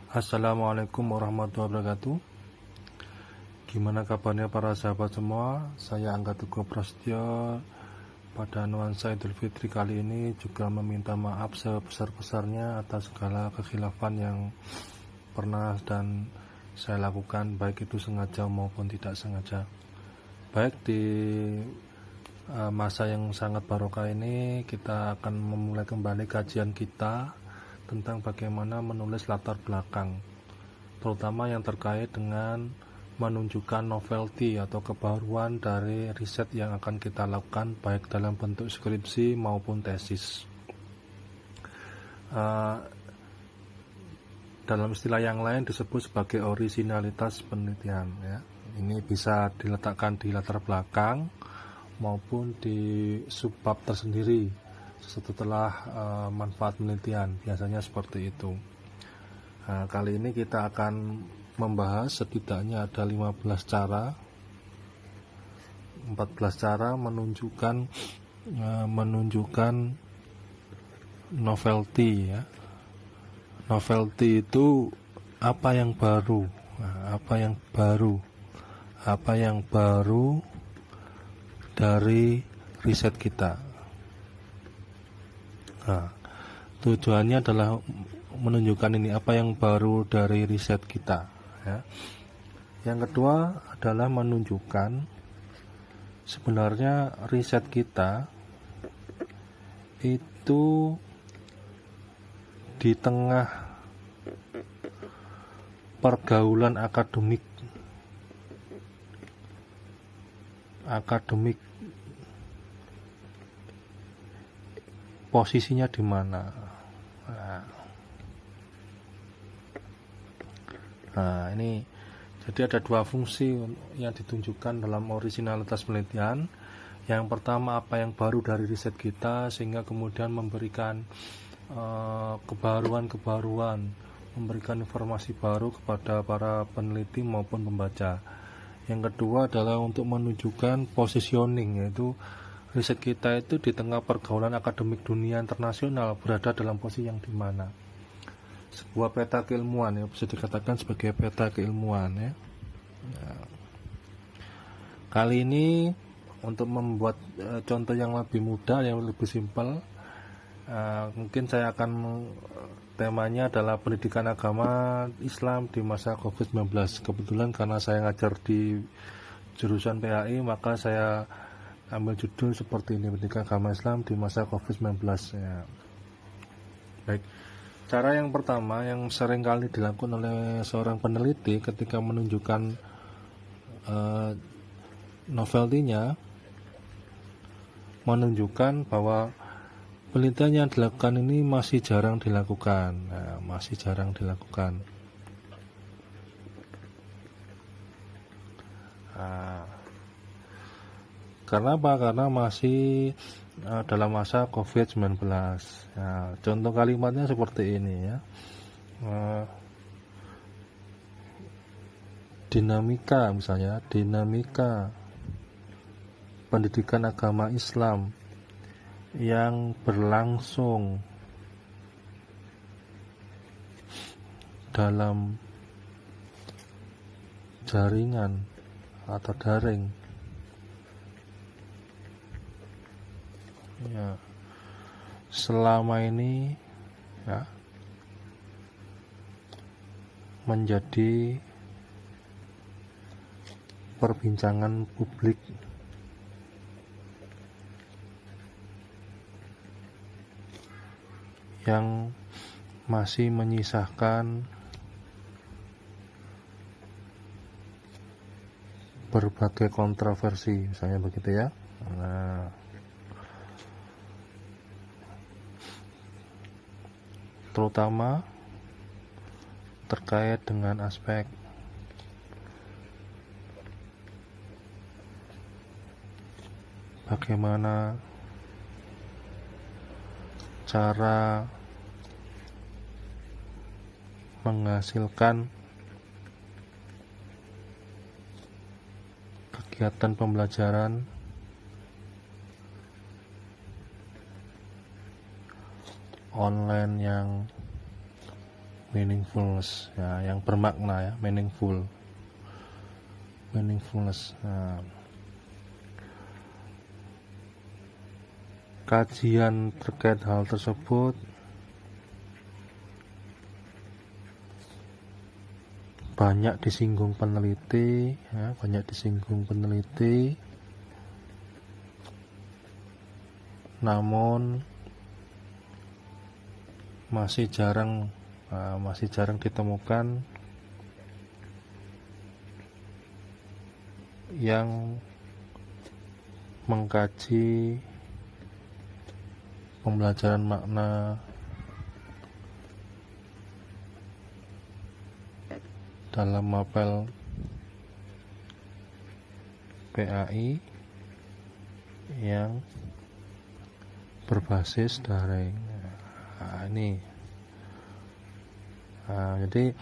Assalamualaikum warahmatullahi wabarakatuh. Gimana kabarnya para sahabat semua? Saya Angga Teguh Prasetyo. Pada nuansa Idul Fitri kali ini juga meminta maaf sebesar-besarnya atas segala kekhilafan yang pernah dan saya lakukan, baik itu sengaja maupun tidak sengaja. Baik, di masa yang sangat barokah ini kita akan memulai kembali kajian kita tentang bagaimana menulis latar belakang, terutama yang terkait dengan menunjukkan novelty atau kebaruan dari riset yang akan kita lakukan, baik dalam bentuk skripsi maupun tesis. Dalam istilah yang lain disebut sebagai orisinalitas penelitian, ya. Ini bisa diletakkan di latar belakang maupun di subbab tersendiri setelah manfaat penelitian, biasanya seperti itu. Kali ini kita akan membahas setidaknya ada 14 cara menunjukkan novelty, ya. Novelty itu apa yang baru, apa yang baru dari riset kita. Tujuannya adalah menunjukkan ini apa yang baru dari riset kita, ya. Yang kedua adalah menunjukkan sebenarnya riset kita itu di tengah pergaulan akademik posisinya di mana. Nah, ini jadi ada dua fungsi yang ditunjukkan dalam orisinalitas penelitian. Yang pertama, apa yang baru dari riset kita, sehingga kemudian memberikan kebaruan, memberikan informasi baru kepada para peneliti maupun pembaca. Yang kedua adalah untuk menunjukkan positioning, yaitu riset kita itu di tengah pergaulan akademik dunia internasional berada dalam posisi yang di mana. Sebuah peta keilmuan, ya, bisa dikatakan sebagai peta keilmuan, ya. Kali ini untuk membuat contoh yang lebih mudah, yang lebih simpel, mungkin saya akan temanya adalah pendidikan agama Islam di masa COVID-19. Kebetulan karena saya ngajar di jurusan PAI, maka saya ambil judul seperti ini, pendidikan agama Islam di masa COVID-19, ya. Baik, cara yang pertama yang sering kali dilakukan oleh seorang peneliti ketika menunjukkan novelty-nya, menunjukkan bahwa penelitian yang dilakukan ini masih jarang dilakukan. Karena apa? Karena masih dalam masa COVID-19. Contoh kalimatnya seperti ini, ya. Dinamika pendidikan agama Islam yang berlangsung dalam jaringan atau daring, ya, selama ini, ya, menjadi perbincangan publik yang masih menyisakan berbagai kontroversi, misalnya begitu, ya. Terutama terkait dengan aspek bagaimana cara menghasilkan kegiatan pembelajaran online yang meaningfulness ya, yang bermakna ya, meaningfulness. Nah, kajian terkait hal tersebut banyak disinggung peneliti ya, namun masih jarang ditemukan yang mengkaji pembelajaran makna dalam mapel PAI yang berbasis daring. Jadi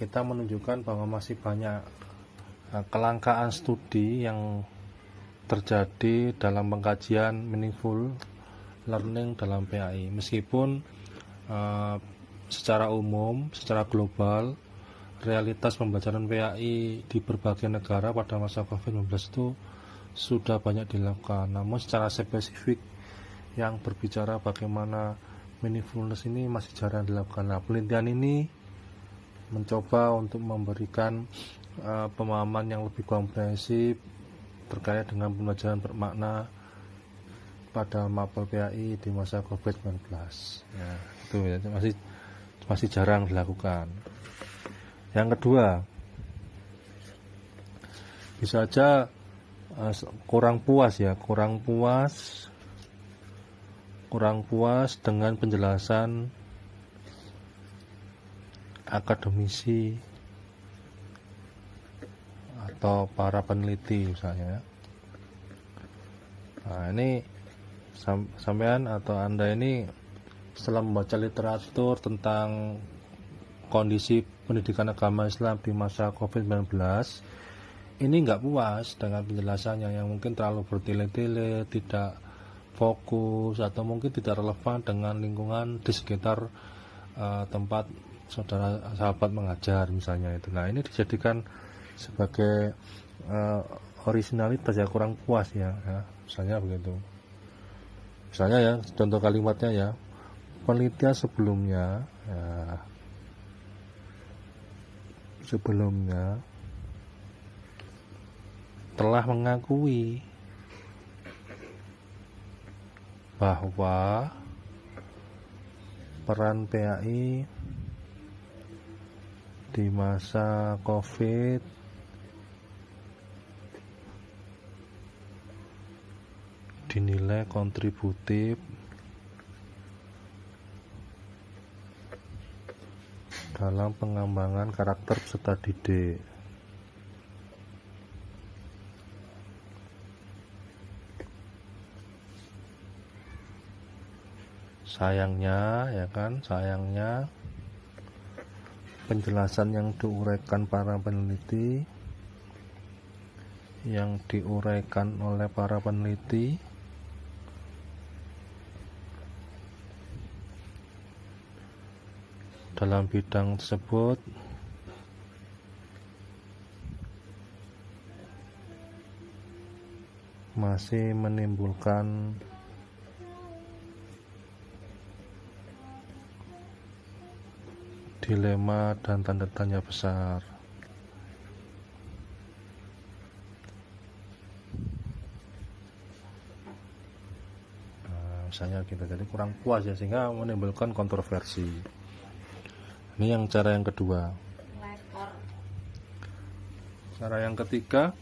kita menunjukkan bahwa masih banyak kelangkaan studi yang terjadi dalam pengkajian meaningful learning dalam PAI. Meskipun secara umum, secara global, realitas pembelajaran PAI di berbagai negara pada masa COVID-19 itu sudah banyak dilakukan. Namun secara spesifik yang berbicara bagaimana meaningfulness ini masih jarang dilakukan. Nah, penelitian ini mencoba untuk memberikan pemahaman yang lebih komprehensif terkait dengan pembelajaran bermakna pada mapel PAI di masa COVID-19. Ya, itu ya, masih jarang dilakukan. Yang kedua, bisa saja kurang puas dengan penjelasan akademisi atau para peneliti misalnya. Nah, ini sampean atau Anda ini setelah membaca literatur tentang kondisi pendidikan agama Islam di masa COVID-19, ini nggak puas dengan penjelasannya yang mungkin terlalu bertele-tele, tidak fokus, atau mungkin tidak relevan dengan lingkungan di sekitar tempat sahabat mengajar misalnya itu. Nah, ini dijadikan sebagai originalitas ya, kurang puas ya, misalnya begitu. Misalnya ya, contoh kalimatnya ya, penelitian sebelumnya telah mengakui bahwa peran PAI di masa COVID dinilai kontributif dalam pengembangan karakter peserta didik. Sayangnya penjelasan yang diuraikan oleh para peneliti dalam bidang tersebut masih menimbulkan dilema dan tanda tanya besar. Misalnya kita jadi kurang puas ya, sehingga menimbulkan kontroversi. Ini cara yang kedua. Cara yang ketiga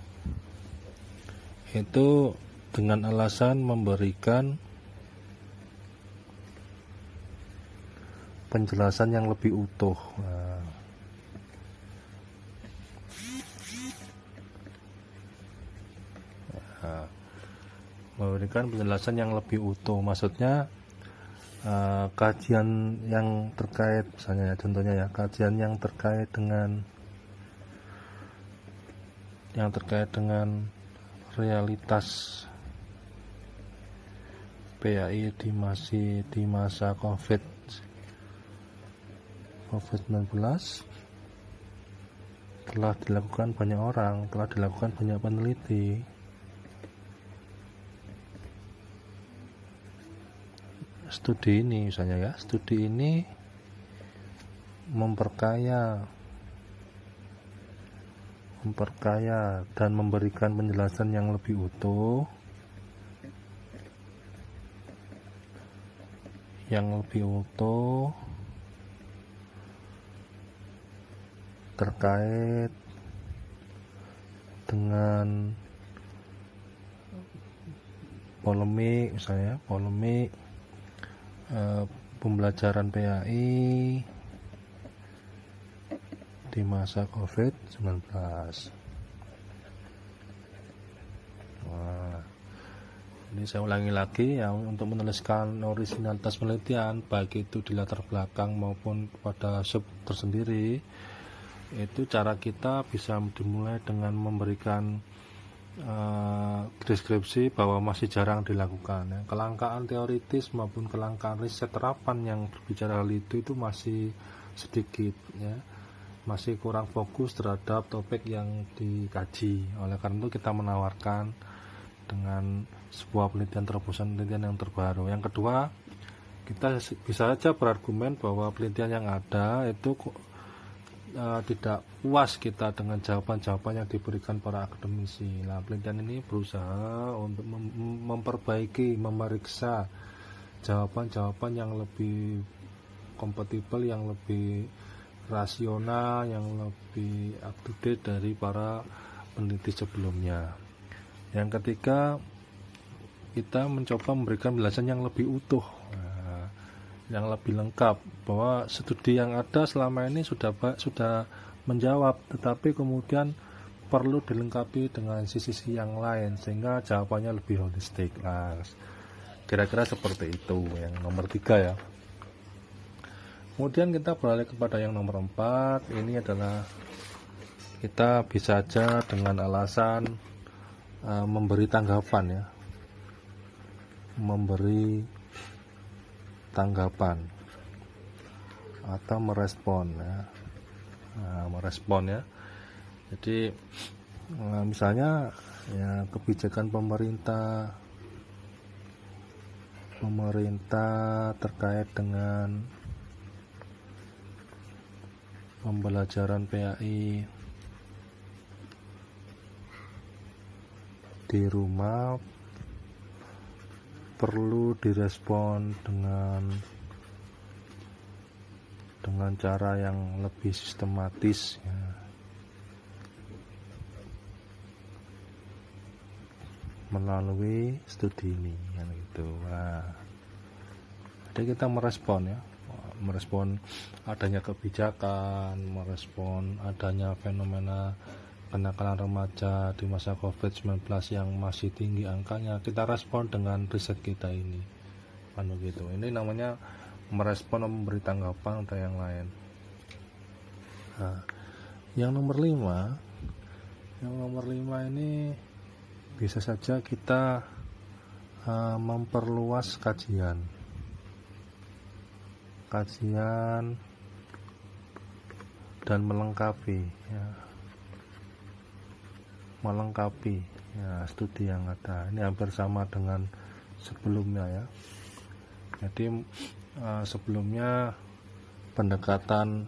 itu dengan alasan memberikan penjelasan yang lebih utuh. Memberikan penjelasan yang lebih utuh, maksudnya kajian yang terkait, misalnya ya, contohnya ya, kajian yang terkait dengan realitas PAI di masa COVID COVID-19 telah dilakukan banyak orang, telah dilakukan banyak peneliti. Studi ini misalnya ya, studi ini memperkaya dan memberikan penjelasan yang lebih utuh, terkait dengan polemik misalnya, pembelajaran PAI di masa COVID-19. Nah, ini saya ulangi lagi ya, untuk menuliskan originalitas penelitian baik itu di latar belakang maupun pada sub tersendiri, itu cara kita bisa dimulai dengan memberikan deskripsi bahwa masih jarang dilakukan ya. Kelangkaan teoritis maupun kelangkaan riset terapan yang berbicara hal itu masih sedikit ya, masih kurang fokus terhadap topik yang dikaji. Oleh karena itu kita menawarkan dengan sebuah penelitian yang terbaru. Yang kedua, kita bisa saja berargumen bahwa penelitian yang ada itu tidak puas kita dengan jawaban-jawaban yang diberikan para akademisi. Nah, penelitian ini berusaha untuk memperbaiki, memeriksa jawaban-jawaban yang lebih kompatibel, yang lebih rasional, yang lebih up to date dari para peneliti sebelumnya. Yang ketiga, kita mencoba memberikan penjelasan yang lebih utuh, yang lebih lengkap, bahwa studi yang ada selama ini sudah menjawab, tetapi kemudian perlu dilengkapi dengan sisi-sisi yang lain sehingga jawabannya lebih holistik. Nah, kira-kira seperti itu yang nomor 3 ya. Kemudian kita beralih kepada yang nomor 4. Ini adalah kita bisa saja dengan alasan memberi tanggapan ya, memberi tanggapan atau merespon ya. Merespon ya. Jadi misalnya ya, kebijakan pemerintah terkait dengan pembelajaran PAI di rumah perlu direspon dengan cara yang lebih sistematis ya, melalui studi ini yang gitu. Nah, jadi kita merespon adanya kebijakan, merespon adanya fenomena kenakalan remaja di masa COVID-19 yang masih tinggi angkanya. Kita respon dengan riset kita ini, gitu. Ini namanya merespon, memberi tanggapan atau yang lain. Nah, yang nomor 5 ini bisa saja kita memperluas kajian dan melengkapi studi yang ada. Ini hampir sama dengan sebelumnya ya. Jadi sebelumnya pendekatan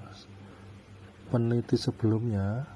peneliti sebelumnya